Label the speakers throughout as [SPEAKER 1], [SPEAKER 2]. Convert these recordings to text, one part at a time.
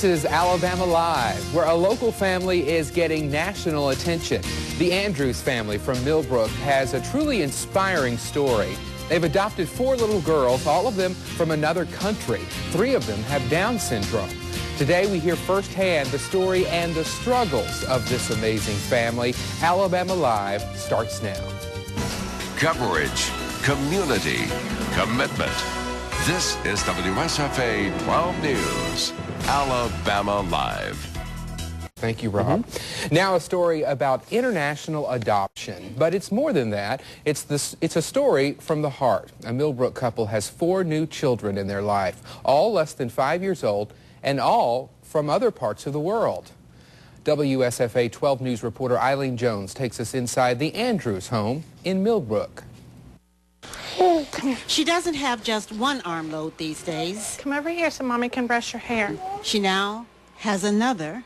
[SPEAKER 1] is Alabama Live, where a local family is getting national attention. The Andrews family from Millbrook has a truly inspiring story. They've adopted 4 little girls, all of them from another country. 3 of them have Down syndrome. Today we hear firsthand the story and the struggles of this amazing family. Alabama Live starts now.
[SPEAKER 2] Coverage, community, commitment. This is WSFA 12 News, Alabama Live.
[SPEAKER 1] Thank you, Rob. Now a story about international adoption, but it's more than that. It's a story from the heart. A Millbrook couple has 4 new children in their life, all less than 5 years old, and all from other parts of the world. WSFA 12 News reporter Eileen Jones takes us inside the Andrews home in Millbrook.
[SPEAKER 3] She doesn't have just one arm load these days.
[SPEAKER 4] Come over here so Mommy can brush your hair.
[SPEAKER 3] She now has another,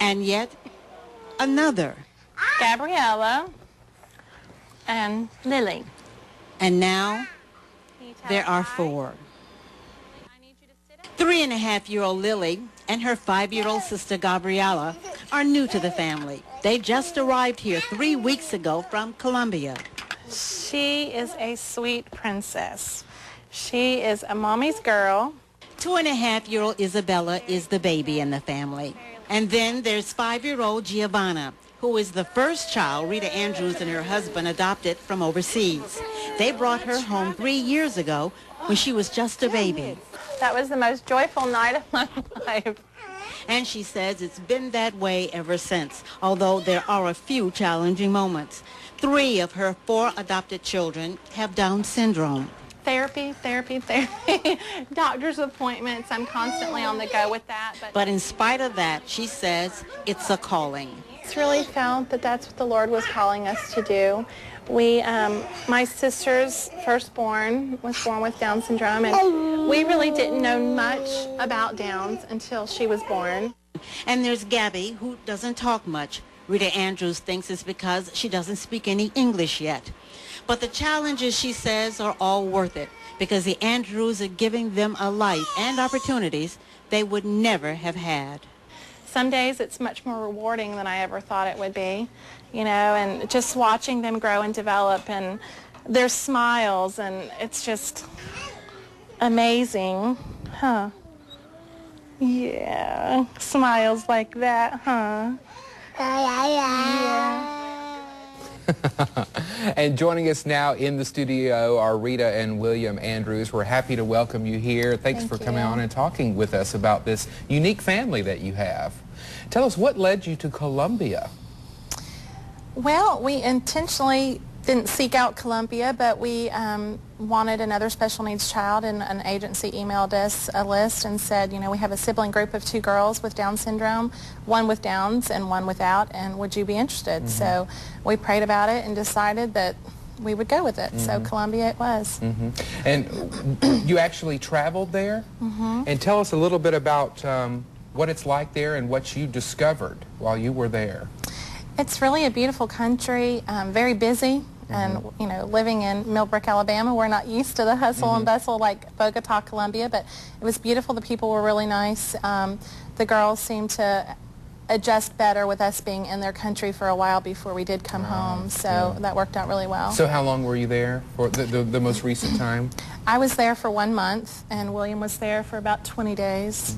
[SPEAKER 3] and yet another.
[SPEAKER 4] Gabriella and Lily.
[SPEAKER 3] And now there are 4. 3-and-a-half-year-old Lily and her 5-year-old sister Gabriella are new to the family. They just arrived here 3 weeks ago from Colombia.
[SPEAKER 4] She is a sweet princess. She is a mommy's girl.
[SPEAKER 3] 2-and-a-half-year-old Isabella is the baby in the family. And then there's 5-year-old Giovanna, who is the first child Rita Andrews and her husband adopted from overseas. They brought her home 3 years ago when she was just a baby.
[SPEAKER 4] That was the most joyful night of my life.
[SPEAKER 3] And she says it's been that way ever since, although there are a few challenging moments. 3 of her 4 adopted children have Down syndrome.
[SPEAKER 4] Therapy. Doctor's appointments. I'm constantly on the go with that.
[SPEAKER 3] But in spite of that, she says it's a calling.
[SPEAKER 4] It's really felt that that's what the Lord was calling us to do. My sister's firstborn was born with Down syndrome, and we really didn't know much about Downs until she was born.
[SPEAKER 3] And there's Gabby, who doesn't talk much. Rita Andrews thinks it's because she doesn't speak any English yet. But the challenges, she says, are all worth it because the Andrews are giving them a life and opportunities they would never have had.
[SPEAKER 4] Some days it's much more rewarding than I ever thought it would be, you know, and just watching them grow and develop and their smiles, and it's just amazing, huh? Yeah, smiles like that, huh? Yeah.
[SPEAKER 1] And joining us now in the studio are Rita and William Andrews. We're happy to welcome you here. Thanks for coming on and talking with us about this unique family that you have. Tell us, what led you to Colombia?
[SPEAKER 4] Well, we intentionally didn't seek out Colombia, but we wanted another special needs child, and an agency emailed us a list and said, you know, we have a sibling group of 2 girls with Down syndrome, one with Downs and one without, and would you be interested? So we prayed about it and decided that we would go with it. So Colombia it was.
[SPEAKER 1] And you actually traveled there? And tell us a little bit about what it's like there and what you discovered while you were there.
[SPEAKER 4] It's really a beautiful country, very busy, and you know, living in Millbrook, Alabama, we're not used to the hustle and bustle like Bogota, Colombia, but it was beautiful. The people were really nice. The girls seemed to adjust better with us being in their country for a while before we did come home, so that worked out really well.
[SPEAKER 1] So how long were you there for the most recent time?
[SPEAKER 4] I was there for 1 month, and William was there for about 20 days.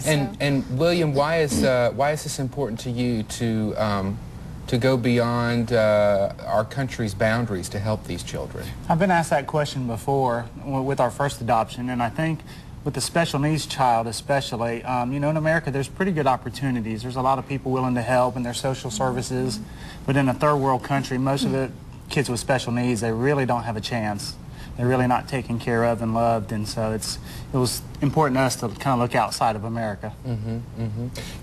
[SPEAKER 1] And William, why is this important to you to go beyond our country's boundaries to help these children?
[SPEAKER 5] I've been asked that question before with our first adoption, and I think with the special needs child especially, you know, in America there's pretty good opportunities. There's a lot of people willing to help, and there's social services, but in a third world country, most of the kids with special needs, they really don't have a chance. They're really not taken care of and loved, and so it was important to us to kind of look outside of America.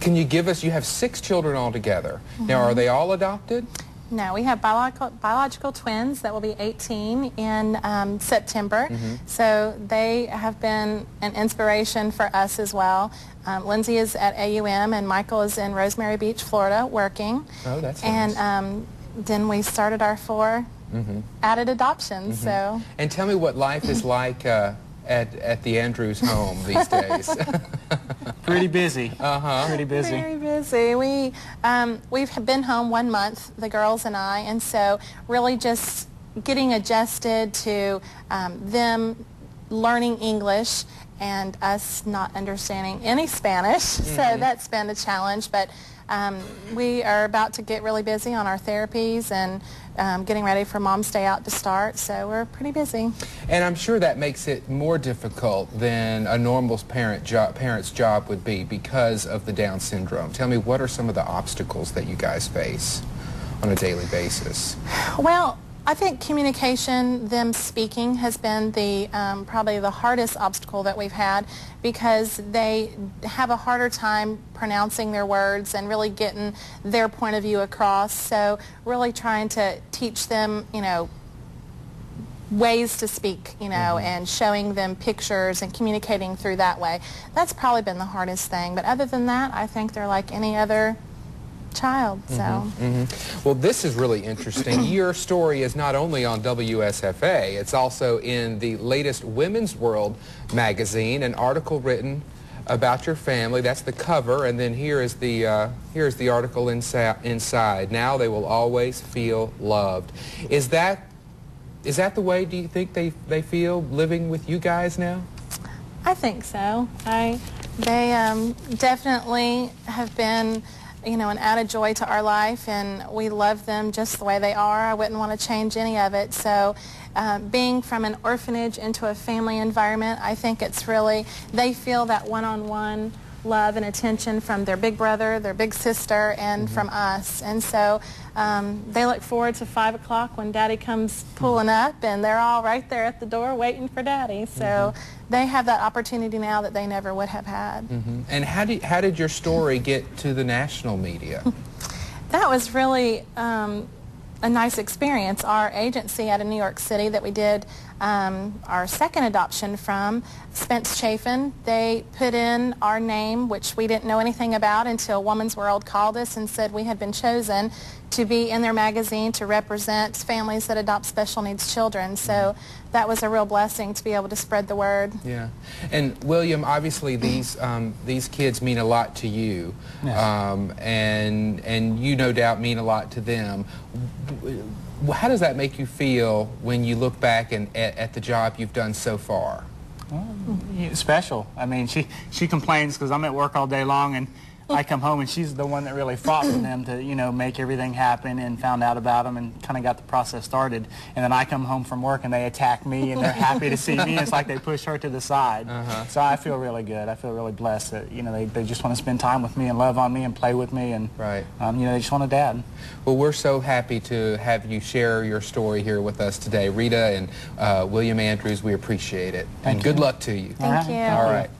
[SPEAKER 1] Can you give us, you have 6 children altogether. Now, are they all adopted?
[SPEAKER 4] No, we have biological twins that will be 18 in September. So they have been an inspiration for us as well. Lindsay is at AUM and Michael is in Rosemary Beach, Florida, working.
[SPEAKER 1] Oh, that's nice.
[SPEAKER 4] And then we started our 4 added adoptions. So.
[SPEAKER 1] And tell me what life is like at the Andrews home these days?
[SPEAKER 5] Pretty busy. Pretty busy.
[SPEAKER 4] Very busy. We've been home 1 month, the girls and I, and so really just getting adjusted to them learning English and us not understanding any Spanish. So that's been a challenge, but we are about to get really busy on our therapies and getting ready for Mom's Day Out to start, so we're pretty busy.
[SPEAKER 1] And I'm sure that makes it more difficult than a normal parent's job would be because of the Down syndrome. Tell me, what are some of the obstacles that you guys face on a daily basis?
[SPEAKER 4] Well, I think communication, them speaking, has been the probably the hardest obstacle that we've had, because they have a harder time pronouncing their words and really getting their point of view across. So really trying to teach them, you know, ways to speak, you know, and showing them pictures and communicating through that way. That's probably been the hardest thing. But other than that, I think they're like any other child. So
[SPEAKER 1] well, this is really interesting. Your story is not only on WSFA, it's also in the latest Women's World magazine, an article written about your family. That's the cover, and then here's the article inside. Now they will always feel loved. Is that the way, do you think, they feel living with you guys now?
[SPEAKER 4] I think so. They definitely have been, you know, an added joy to our life, and we love them just the way they are. I wouldn't want to change any of it. So being from an orphanage into a family environment, I think it's really, they feel that one-on-one love and attention from their big brother, their big sister, and from us. And so they look forward to 5 o'clock when Daddy comes pulling up, and they're all right there at the door waiting for Daddy. So they have that opportunity now that they never would have had.
[SPEAKER 1] And how did your story get to the national media?
[SPEAKER 4] That was really a nice experience. Our agency out of New York City that we did our second adoption from, Spence Chafin, they put in our name, which we didn't know anything about until Woman's World called us and said we had been chosen to be in their magazine to represent families that adopt special needs children. So that was a real blessing to be able to spread the word.
[SPEAKER 1] Yeah. And William, obviously these kids mean a lot to you, and you no doubt mean a lot to them. How does that make you feel when you look back at the job you've done so far?
[SPEAKER 5] Special. I mean, she complains because I'm at work all day long, and I come home and she's the one that really fought for them to, you know, make everything happen, and found out about them and kind of got the process started. And then I come home from work and they attack me, and they're happy to see me. It's like they push her to the side. So I feel really good. I feel really blessed that, you know, they just want to spend time with me and love on me and play with me, and you know, they just want a dad.
[SPEAKER 1] Well, we're so happy to have you share your story here with us today. Rita and William Andrews, we appreciate it.
[SPEAKER 5] Thank
[SPEAKER 1] and
[SPEAKER 5] you.
[SPEAKER 1] good luck to you.
[SPEAKER 4] Thank you.
[SPEAKER 1] All right.